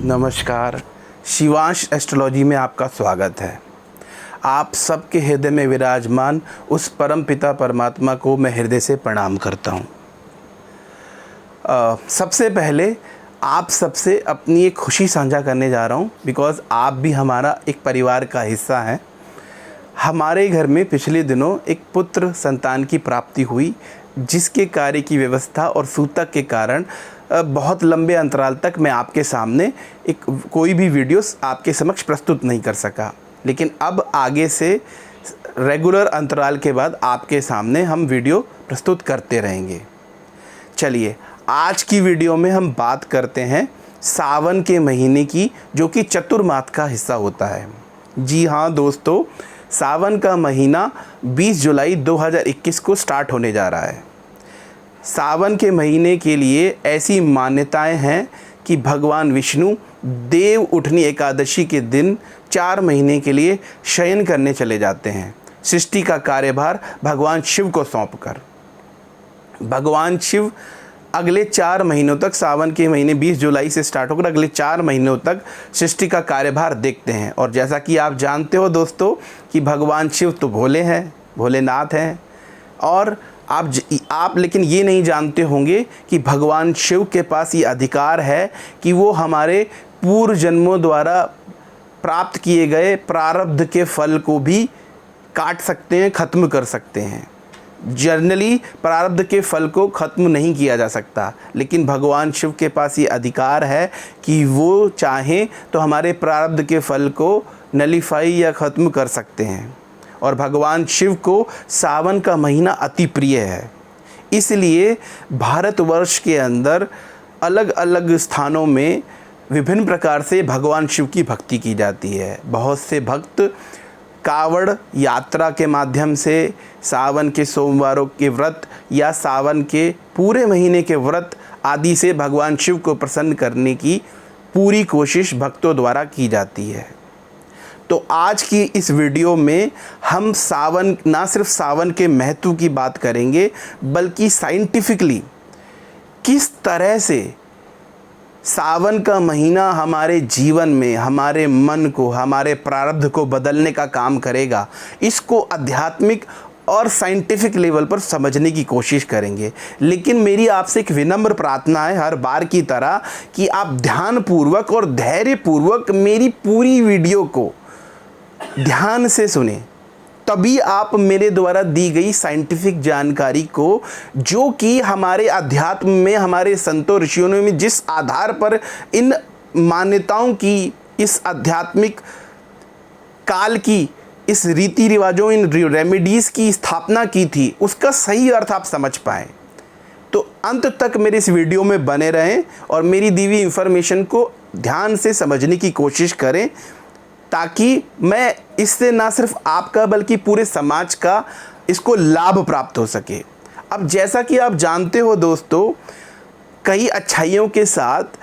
नमस्कार। शिवांश एस्ट्रोलॉजी में आपका स्वागत है। आप सबके हृदय में विराजमान उस परम पिता परमात्मा को मैं हृदय से प्रणाम करता हूँ। सबसे पहले आप सबसे अपनी एक खुशी साझा करने जा रहा हूँ, बिकॉज़ आप भी हमारा एक परिवार का हिस्सा हैं। हमारे घर में पिछले दिनों एक पुत्र संतान की प्राप्ति हुई, जिसके कार्य की व्यवस्था और सूतक के कारण बहुत लंबे अंतराल तक मैं आपके सामने कोई भी वीडियोस आपके समक्ष प्रस्तुत नहीं कर सका। लेकिन अब आगे से रेगुलर अंतराल के बाद आपके सामने हम वीडियो प्रस्तुत करते रहेंगे। चलिए, आज की वीडियो में हम बात करते हैं सावन के महीने की, जो कि चतुर्मास का हिस्सा होता है। जी हाँ दोस्तों, सावन का महीना 20 जुलाई 2021 को स्टार्ट होने जा रहा है। सावन के महीने के लिए ऐसी मान्यताएं हैं कि भगवान विष्णु देव उठनी एकादशी के दिन 4 महीने के लिए शयन करने चले जाते हैं, सृष्टि का कार्यभार भगवान शिव को सौंपकर। भगवान शिव अगले 4 महीनों तक, सावन के महीने 20 जुलाई से स्टार्ट होकर अगले 4 महीनों तक सृष्टि का कार्यभार देखते हैं। और जैसा कि आप जानते हो दोस्तों कि भगवान शिव तो भोले हैं, भोलेनाथ हैं। और आप लेकिन ये नहीं जानते होंगे कि भगवान शिव के पास ये अधिकार है कि वो हमारे पूर्व जन्मों द्वारा प्राप्त किए गए प्रारब्ध के फल को भी काट सकते हैं, ख़त्म कर सकते हैं। जनरली प्रारब्ध के फल को ख़त्म नहीं किया जा सकता, लेकिन भगवान शिव के पास ये अधिकार है कि वो चाहें तो हमारे प्रारब्ध के फल को नलीफाई या ख़त्म कर सकते हैं। और भगवान शिव को सावन का महीना अति प्रिय है, इसलिए भारतवर्ष के अंदर अलग अलग स्थानों में विभिन्न प्रकार से भगवान शिव की भक्ति की जाती है। बहुत से भक्त कावड़ यात्रा के माध्यम से, सावन के सोमवारों के व्रत या सावन के पूरे महीने के व्रत आदि से भगवान शिव को प्रसन्न करने की पूरी कोशिश भक्तों द्वारा की जाती है। तो आज की इस वीडियो में हम सावन, ना सिर्फ सावन के महत्व की बात करेंगे, बल्कि साइंटिफिकली किस तरह से सावन का महीना हमारे जीवन में, हमारे मन को, हमारे प्रारब्ध को बदलने का काम करेगा, इसको आध्यात्मिक और साइंटिफिक लेवल पर समझने की कोशिश करेंगे। लेकिन मेरी आपसे एक विनम्र प्रार्थना है, हर बार की तरह, कि आप ध्यानपूर्वक और धैर्यपूर्वक मेरी पूरी वीडियो को ध्यान से सुने, तभी आप मेरे द्वारा दी गई साइंटिफिक जानकारी को, जो कि हमारे अध्यात्म में, हमारे संतों ऋषियों ने जिस आधार पर इन मान्यताओं की, इस आध्यात्मिक काल की, इस रीति रिवाजों, इन रेमेडीज़ की स्थापना की थी, उसका सही अर्थ आप समझ पाएँ। तो अंत तक मेरे इस वीडियो में बने रहें और मेरी दी हुई इंफॉर्मेशन को ध्यान से समझने की कोशिश करें, ताकि मैं इससे ना सिर्फ आपका बल्कि पूरे समाज का इसको लाभ प्राप्त हो सके। अब जैसा कि आप जानते हो दोस्तों, कई अच्छाइयों के साथ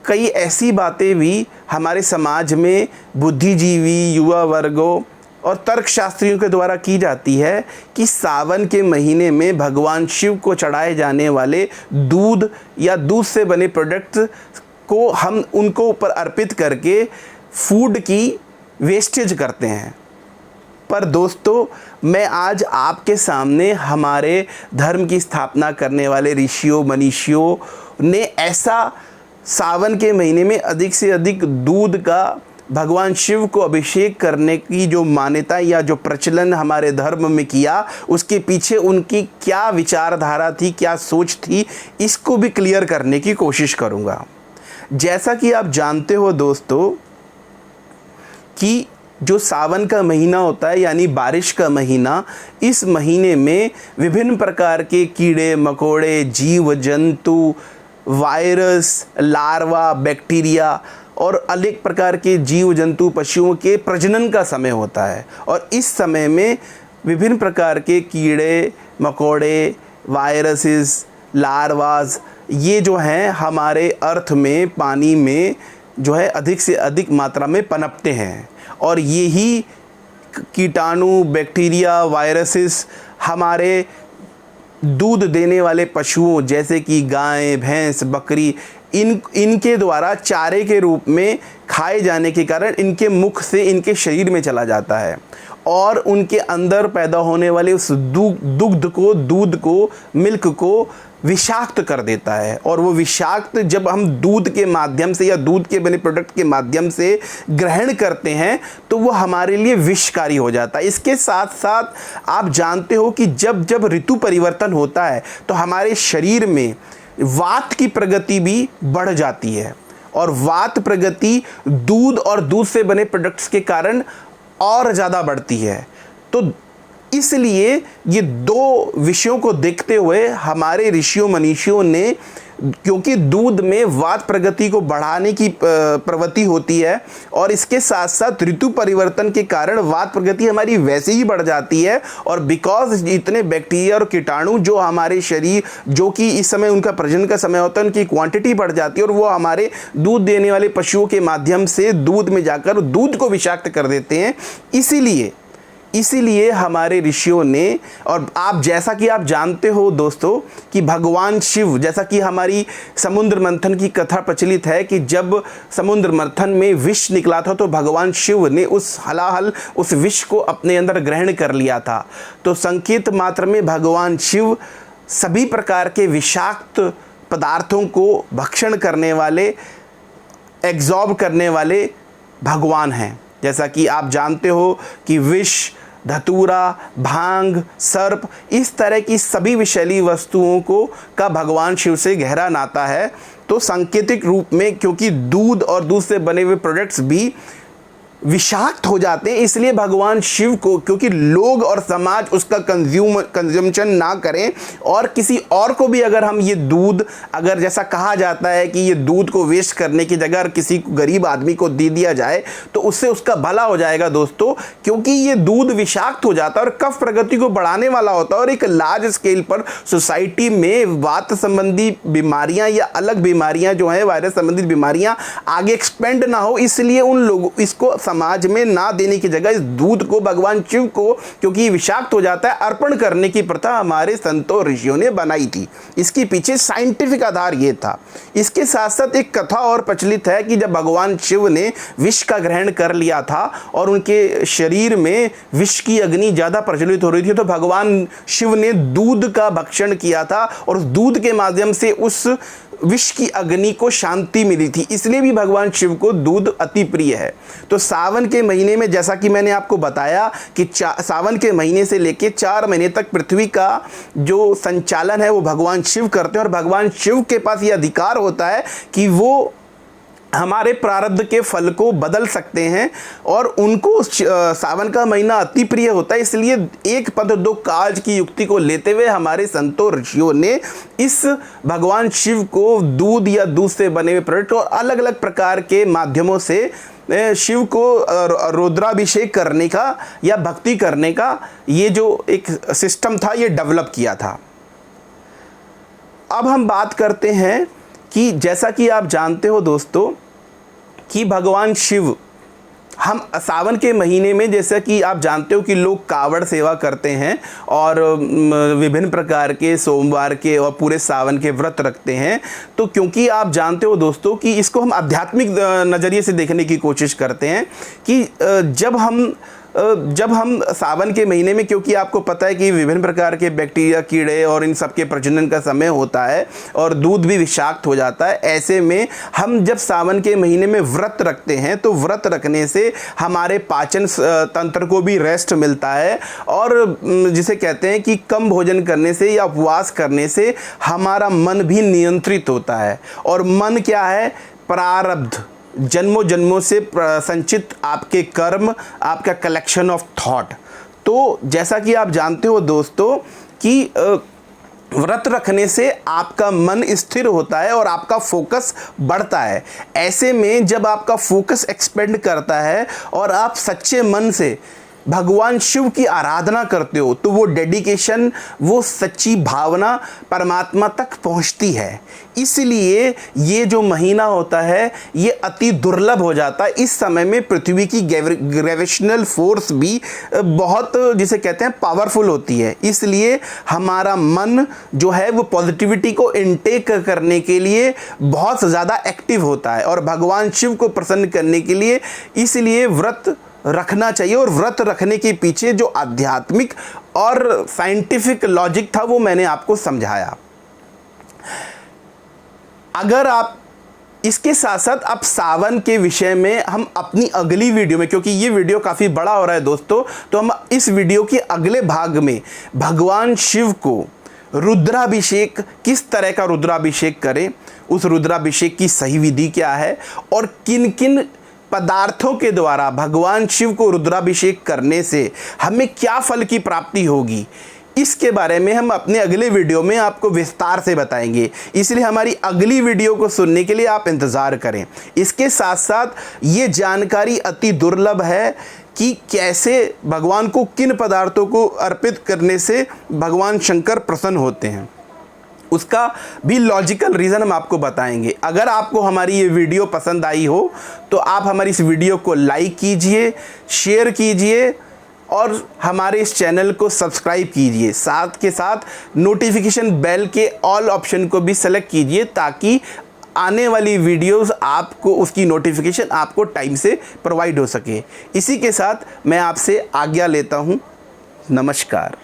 कई ऐसी बातें भी हमारे समाज में बुद्धिजीवी, युवा वर्गों और तर्कशास्त्रियों के द्वारा की जाती है कि सावन के महीने में भगवान शिव को चढ़ाए जाने वाले दूध या दूध से बने प्रोडक्ट्स को हम उनको ऊपर अर्पित करके फूड की वेस्टेज करते हैं। पर दोस्तों, मैं आज आपके सामने हमारे धर्म की स्थापना करने वाले ऋषियों मनीषियों ने ऐसा सावन के महीने में अधिक से अधिक दूध का भगवान शिव को अभिषेक करने की जो मान्यता या जो प्रचलन हमारे धर्म में किया, उसके पीछे उनकी क्या विचारधारा थी, क्या सोच थी, इसको भी क्लियर करने की कोशिश करूँगा। जैसा कि आप जानते हो दोस्तों कि जो सावन का महीना होता है, यानी बारिश का महीना, इस महीने में विभिन्न प्रकार के कीड़े मकोड़े, जीव जंतु, वायरस, लार्वा, बैक्टीरिया और अनेक प्रकार के जीव जंतु पशुओं के प्रजनन का समय होता है। और इस समय में विभिन्न प्रकार के कीड़े मकोड़े, वायरसेस, लार्वाज, ये जो हैं हमारे अर्थ में, पानी में जो है अधिक से अधिक मात्रा में पनपते हैं। और यही कीटाणु, बैक्टीरिया, वायरसेस हमारे दूध देने वाले पशुओं जैसे कि गाय, भैंस, बकरी, इनके द्वारा चारे के रूप में खाए जाने के कारण इनके मुख से इनके शरीर में चला जाता है और उनके अंदर पैदा होने वाले उस दूध को मिल्क को विषाक्त कर देता है। और वो विषाक्त जब हम दूध के माध्यम से या दूध के बने प्रोडक्ट के माध्यम से ग्रहण करते हैं तो वो हमारे लिए विषकारी हो जाता है। इसके साथ साथ आप जानते हो कि जब जब ऋतु परिवर्तन होता है तो हमारे शरीर में वात की प्रगति भी बढ़ जाती है और वात प्रगति दूध और दूध से बने प्रोडक्ट्स के कारण और ज़्यादा बढ़ती है। तो इसलिए ये दो विषयों को देखते हुए हमारे ऋषियों मनीषियों ने, क्योंकि दूध में वात प्रगति को बढ़ाने की प्रवृत्ति होती है और इसके साथ साथ ऋतु परिवर्तन के कारण वात प्रगति हमारी वैसे ही बढ़ जाती है और बिकॉज इतने बैक्टीरिया और कीटाणु जो हमारे शरीर, जो कि इस समय उनका प्रजनन का समय होता है, उनकी क्वांटिटी बढ़ जाती है और वो हमारे दूध देने वाले पशुओं के माध्यम से दूध में जाकर दूध को विषाक्त कर देते हैं। इसीलिए हमारे ऋषियों ने, और आप जैसा कि आप जानते हो दोस्तों कि भगवान शिव, जैसा कि हमारी समुद्र मंथन की कथा प्रचलित है कि जब समुद्र मंथन में विष निकला था तो भगवान शिव ने उस हलाहल उस विष को अपने अंदर ग्रहण कर लिया था। तो संकेत मात्र में भगवान शिव सभी प्रकार के विषाक्त पदार्थों को भक्षण करने वाले, एग्जॉर्ब करने वाले भगवान हैं। जैसा कि आप जानते हो कि विष, धतूरा, भांग, सर्प, इस तरह की सभी विषैली वस्तुओं को का भगवान शिव से गहरा नाता है। तो सांकेतिक रूप में क्योंकि दूध और दूध से बने हुए प्रोडक्ट्स भी विषाक्त हो जाते हैं, इसलिए भगवान शिव को, क्योंकि लोग और समाज उसका कंज्यूमशन ना करें और किसी और को भी अगर हम ये दूध, अगर जैसा कहा जाता है कि ये दूध को वेस्ट करने की जगह किसी गरीब आदमी को दे दिया जाए तो उससे उसका भला हो जाएगा दोस्तों, क्योंकि ये दूध विषाक्त हो जाता है और कफ प्रगति को बढ़ाने वाला होता है और एक लार्ज स्केल पर सोसाइटी में वात संबंधी बीमारियां या अलग बीमारियां जो है, वायरस संबंधित बीमारियां आगे एक्सपेंड ना हो, इसलिए उन लोगों इसको समाज में ना देने की जगह इस दूध को भगवान शिव को, क्योंकि विषाक्त हो जाता है, अर्पण करने की प्रथा हमारे संतों ऋषियों ने बनाई थी। इसके पीछे साइंटिफिक आधार ये था। इसके साथ साथ एक कथा और प्रचलित है कि जब भगवान शिव ने विष का ग्रहण कर लिया था और उनके शरीर में विष की अग्नि ज़्यादा प्रज्वलित हो रही थी तो भगवान शिव ने दूध का भक्षण किया था और उस दूध के माध्यम से उस विष की अग्नि को शांति मिली थी। इसलिए भी भगवान शिव को दूध अति प्रिय है। तो सावन के महीने में, जैसा कि मैंने आपको बताया कि सावन के महीने से लेके 4 महीने तक पृथ्वी का जो संचालन है वो भगवान शिव करते हैं और भगवान शिव के पास ये अधिकार होता है कि वो हमारे प्रारब्ध के फल को बदल सकते हैं और उनको सावन का महीना अति प्रिय होता है। इसलिए एक पद दो काज की युक्ति को लेते हुए हमारे संतों ऋषियों ने इस भगवान शिव को दूध या दूध से बने हुए प्रोडक्ट और अलग अलग प्रकार के माध्यमों से शिव को रुद्राभिषेक करने का या भक्ति करने का ये जो एक सिस्टम था ये डेवलप किया था। अब हम बात करते हैं कि जैसा कि आप जानते हो दोस्तों कि भगवान शिव, हम सावन के महीने में, जैसा कि आप जानते हो कि लोग कावड़ सेवा करते हैं और विभिन्न प्रकार के सोमवार के और पूरे सावन के व्रत रखते हैं। तो क्योंकि आप जानते हो दोस्तों कि इसको हम आध्यात्मिक नज़रिए से देखने की कोशिश करते हैं कि जब हम सावन के महीने में, क्योंकि आपको पता है कि विभिन्न प्रकार के बैक्टीरिया, कीड़े और इन सब के प्रजनन का समय होता है और दूध भी विषाक्त हो जाता है, ऐसे में हम जब सावन के महीने में व्रत रखते हैं तो व्रत रखने से हमारे पाचन तंत्र को भी रेस्ट मिलता है और जिसे कहते हैं कि कम भोजन करने से या उपवास करने से हमारा मन भी नियंत्रित होता है। और मन क्या है? प्रारब्ध, जन्मों जन्मों से संचित आपके कर्म, आपका कलेक्शन ऑफ थॉट। तो जैसा कि आप जानते हो दोस्तों कि व्रत रखने से आपका मन स्थिर होता है और आपका फोकस बढ़ता है। ऐसे में जब आपका फोकस एक्सपेंड करता है और आप सच्चे मन से भगवान शिव की आराधना करते हो तो वो डेडिकेशन, वो सच्ची भावना परमात्मा तक पहुंचती है। इसलिए ये जो महीना होता है ये अति दुर्लभ हो जाता है। इस समय में पृथ्वी की ग्रेविटेशनल फोर्स भी बहुत, जिसे कहते हैं, पावरफुल होती है। इसलिए हमारा मन जो है वो पॉजिटिविटी को इनटेक करने के लिए बहुत ज़्यादा एक्टिव होता है और भगवान शिव को प्रसन्न करने के लिए इसलिए व्रत रखना चाहिए। और व्रत रखने के पीछे जो आध्यात्मिक और साइंटिफिक लॉजिक था वो मैंने आपको समझाया। अगर आप इसके साथ साथ अब सावन के विषय में हम अपनी अगली वीडियो में, क्योंकि ये वीडियो काफ़ी बड़ा हो रहा है दोस्तों, तो हम इस वीडियो के अगले भाग में भगवान शिव को रुद्राभिषेक, किस तरह का रुद्राभिषेक करें, उस रुद्राभिषेक की सही विधि क्या है और किन किन पदार्थों के द्वारा भगवान शिव को रुद्राभिषेक करने से हमें क्या फल की प्राप्ति होगी, इसके बारे में हम अपने अगले वीडियो में आपको विस्तार से बताएंगे। इसलिए हमारी अगली वीडियो को सुनने के लिए आप इंतज़ार करें। इसके साथ साथ ये जानकारी अति दुर्लभ है कि कैसे भगवान को, किन पदार्थों को अर्पित करने से भगवान शंकर प्रसन्न होते हैं, उसका भी लॉजिकल रीज़न हम आपको बताएंगे। अगर आपको हमारी ये वीडियो पसंद आई हो तो आप हमारी इस वीडियो को लाइक कीजिए, शेयर कीजिए और हमारे इस चैनल को सब्सक्राइब कीजिए। साथ के साथ नोटिफिकेशन बेल के ऑल ऑप्शन को भी सेलेक्ट कीजिए ताकि आने वाली वीडियोस आपको, उसकी नोटिफिकेशन आपको टाइम से प्रोवाइड हो सके। इसी के साथ मैं आपसे आज्ञा लेता हूँ। नमस्कार।